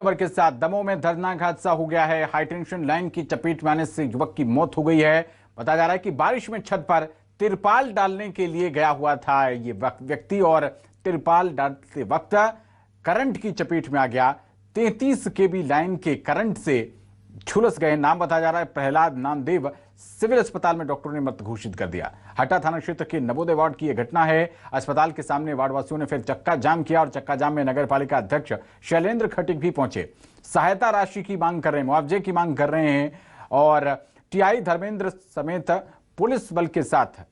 खबर के साथ दमोह में दर्दनाक हादसा हो गया है। हाईटेंशन लाइन की चपेट में आने से युवक की मौत हो गई है। बताया जा रहा है कि बारिश में छत पर तिरपाल डालने के लिए गया हुआ था ये व्यक्ति और तिरपाल डालते वक्त करंट की चपेट में आ गया। 33 केवी लाइन के करंट से झुलस गए। नाम बताया जा रहा है प्रहलाद नामदेव। सिविल अस्पताल में डॉक्टरों ने मृत घोषित कर दिया। हटा थाना क्षेत्र के नवोदय वार्ड की यह घटना है। अस्पताल के सामने वार्डवासियों ने फिर चक्का जाम किया और चक्का जाम में नगर पालिका अध्यक्ष शैलेंद्र खटीक भी पहुंचे। सहायता राशि की मांग कर रहे हैं, मुआवजे की मांग कर रहे हैं और टीआई धर्मेंद्र समेत पुलिस बल के साथ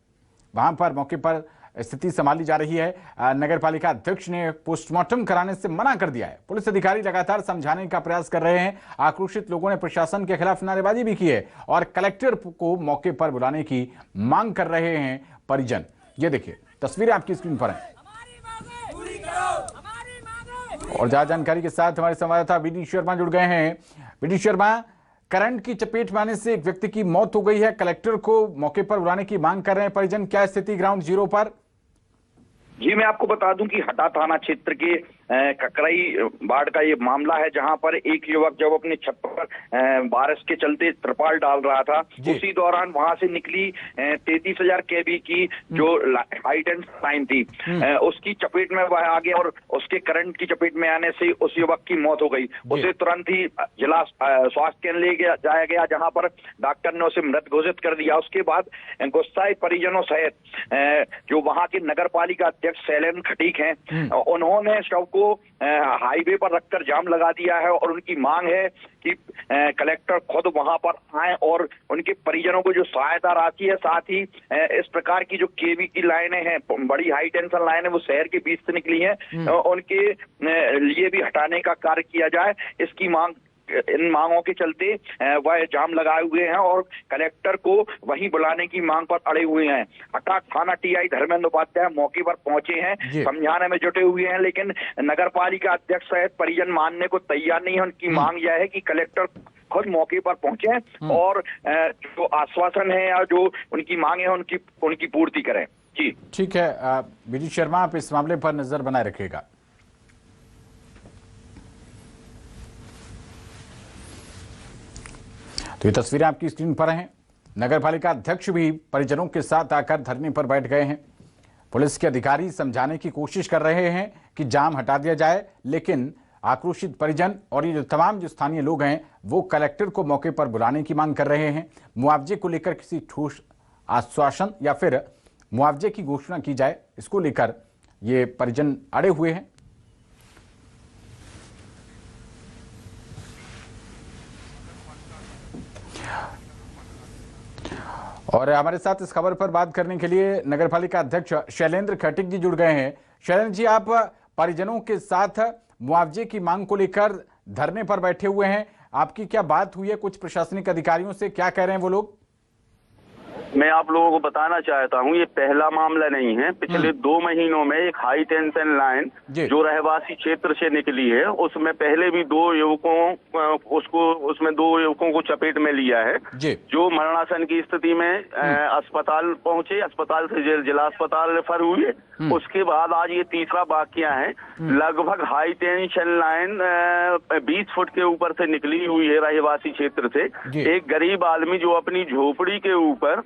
वहां पर मौके पर स्थिति संभाली जा रही है। नगर पालिका अध्यक्ष ने पोस्टमार्टम कराने से मना कर दिया है। पुलिस अधिकारी लगातार समझाने का प्रयास कर रहे हैं। आक्रोशित लोगों ने प्रशासन के खिलाफ नारेबाजी भी की है और कलेक्टर को मौके पर बुलाने की मांग कर रहे हैं परिजन। ये देखिए तस्वीरें आपकी स्क्रीन पर हैं और ज्यादा जानकारी के साथ हमारे संवाददाता बीडी शर्मा जुड़ गए हैं। बीडी शर्मा, करंट की चपेट में आने से एक व्यक्ति की मौत हो गई है। कलेक्टर को मौके पर बुलाने की मांग कर रहे हैं परिजन। क्या स्थिति ग्राउंड जीरो पर? जी, मैं आपको बता दूं कि हटा थाना क्षेत्र के ककरई वार्ड का ये मामला है, जहां पर एक युवक जब अपने छत पर बारिश के चलते त्रिपाल डाल रहा था, उसी दौरान वहां से निकली 33,000 केवी की जो हाई टेंशन लाइन थी, उसकी चपेट में वह आ गया और उसके करंट की चपेट में आने से उस युवक की मौत हो गई। उसे तुरंत ही जिला स्वास्थ्य केंद्र ले जाया गया, जहां पर डॉक्टर ने उसे मृत घोषित कर दिया। उसके बाद गुस्साए परिजनों सहित जो वहां के नगर पालिका अध्यक्ष शैलेंद्र खटीक हैं, उन्होंने शव को हाईवे पर रखकर जाम लगा दिया है और उनकी मांग है कि कलेक्टर खुद वहां पर आए और उनके परिजनों को जो सहायता राशि है, साथ ही इस प्रकार की जो केवी की लाइनें हैं, बड़ी हाई टेंशन लाइनें वो शहर के बीच से निकली हैं, उनके लिए भी हटाने का कार्य किया जाए। इसकी मांग, इन मांगों के चलते वह जाम लगाए हुए हैं और कलेक्टर को वहीं बुलाने की मांग पर अड़े हुए हैं। हटा थाना टीआई धर्मेंद्र उपाध्याय मौके पर पहुंचे हैं, समझाने में जुटे हुए हैं, लेकिन नगर पालिका अध्यक्ष सहित परिजन मानने को तैयार नहीं है। उनकी मांग यह है कि कलेक्टर खुद मौके पर पहुंचे और जो आश्वासन है या जो उनकी मांग है उनकी पूर्ति करें। जी ठीक है बीडी शर्मा, आप इस मामले पर नजर बनाए रखिएगा। तो ये तस्वीरें आपकी स्क्रीन पर हैं। नगर पालिका अध्यक्ष भी परिजनों के साथ आकर धरने पर बैठ गए हैं। पुलिस के अधिकारी समझाने की कोशिश कर रहे हैं कि जाम हटा दिया जाए, लेकिन आक्रोशित परिजन और ये जो तमाम जो स्थानीय लोग हैं वो कलेक्टर को मौके पर बुलाने की मांग कर रहे हैं। मुआवजे को लेकर किसी ठोस आश्वासन या फिर मुआवजे की घोषणा की जाए, इसको लेकर ये परिजन अड़े हुए हैं। और हमारे साथ इस खबर पर बात करने के लिए नगर पालिका अध्यक्ष शैलेंद्र खटीक जी जुड़ गए हैं। शैलेंद्र जी, आप परिजनों के साथ मुआवजे की मांग को लेकर धरने पर बैठे हुए हैं, आपकी क्या बात हुई है कुछ प्रशासनिक अधिकारियों से? क्या कह रहे हैं वो लोग? मैं आप लोगों को बताना चाहता हूं, ये पहला मामला नहीं है। पिछले 2 महीनों में एक हाई टेंशन लाइन जो रहवासी क्षेत्र से निकली है, उसमें पहले भी 2 युवकों को चपेट में लिया है, जो मरणासन की स्थिति में अस्पताल पहुंचे, अस्पताल से जिला अस्पताल रेफर हुए। उसके बाद आज ये तीसरा वाकया है। लगभग हाई टेंशन लाइन 20 फुट के ऊपर से निकली हुई है रहवासी क्षेत्र से। एक गरीब आदमी जो अपनी झोपड़ी के ऊपर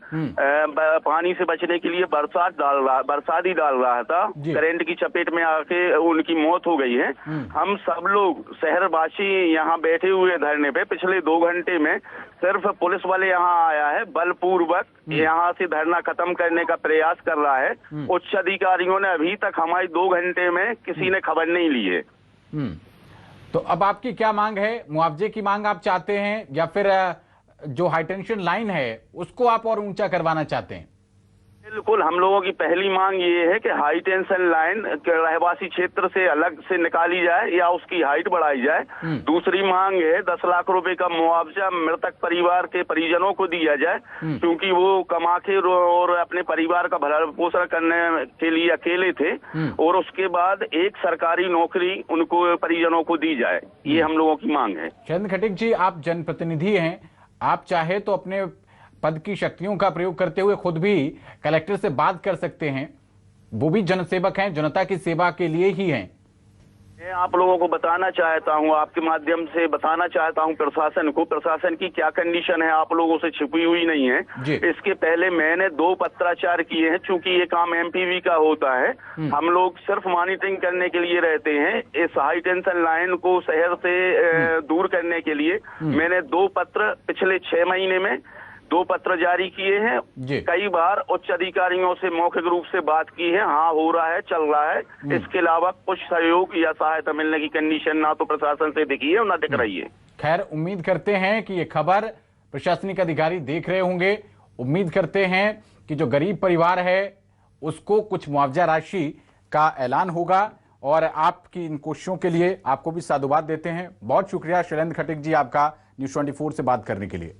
पानी से बचने के लिए बरसाती डाल रहा था, करंट की चपेट में आके उनकी मौत हो गई है। हम सब लोग शहरवासी यहाँ बैठे हुए धरने पे, पिछले 2 घंटे में सिर्फ पुलिस वाले यहाँ आया है, बलपूर्वक यहाँ से धरना खत्म करने का प्रयास कर रहा है। उच्च अधिकारियों ने अभी तक हमारी 2 घंटे में किसी ने खबर नहीं ली है। तो अब आपकी क्या मांग है? मुआवजे की मांग आप चाहते हैं या फिर जो हाईटेंशन लाइन है उसको आप और ऊंचा करवाना चाहते हैं? बिल्कुल, हम लोगों की पहली मांग ये है कि हाई टेंशन लाइन रहवासी क्षेत्र से अलग से निकाली जाए या उसकी हाइट बढ़ाई जाए। दूसरी मांग है 10 लाख रुपए का मुआवजा मृतक परिवार के परिजनों को दिया जाए, क्योंकि वो कमा के और अपने परिवार का भरण पोषण करने के लिए अकेले थे, और उसके बाद एक सरकारी नौकरी उनको परिजनों को दी जाए। ये हम लोगों की मांग है। शैलेंद्र खटीक जी, आप जनप्रतिनिधि हैं, आप चाहे तो अपने पद की शक्तियों का प्रयोग करते हुए खुद भी कलेक्टर से बात कर सकते हैं। वो भी जनसेवक हैं, जनता की सेवा के लिए ही हैं। मैं आप लोगों को बताना चाहता हूं, आपके माध्यम से बताना चाहता हूं प्रशासन को, प्रशासन की क्या कंडीशन है आप लोगों से छिपी हुई नहीं है। इसके पहले मैंने 2 पत्राचार किए हैं, चूंकि ये काम एमपीवी का होता है, हम लोग सिर्फ मॉनिटरिंग करने के लिए रहते हैं। इस हाई टेंशन लाइन को शहर से दूर करने के लिए मैंने 2 पत्र पिछले 6 महीने में 2 पत्र जारी किए हैं। कई बार उच्च अधिकारियों से मौखिक रूप से बात की है, हाँ हो रहा है, चल रहा है। इसके अलावा कुछ सहयोग या सहायता मिलने की कंडीशन ना तो प्रशासन से दिखी है और ना दिख रही है। खैर, उम्मीद करते हैं कि ये खबर प्रशासनिक अधिकारी देख रहे होंगे। उम्मीद करते हैं कि जो गरीब परिवार है उसको कुछ मुआवजा राशि का ऐलान होगा, और आपकी इन कोशिशों के लिए आपको भी साधुवाद देते हैं। बहुत शुक्रिया शैलेंद्र खटीक जी आपका न्यूज़ 24 से बात करने के लिए।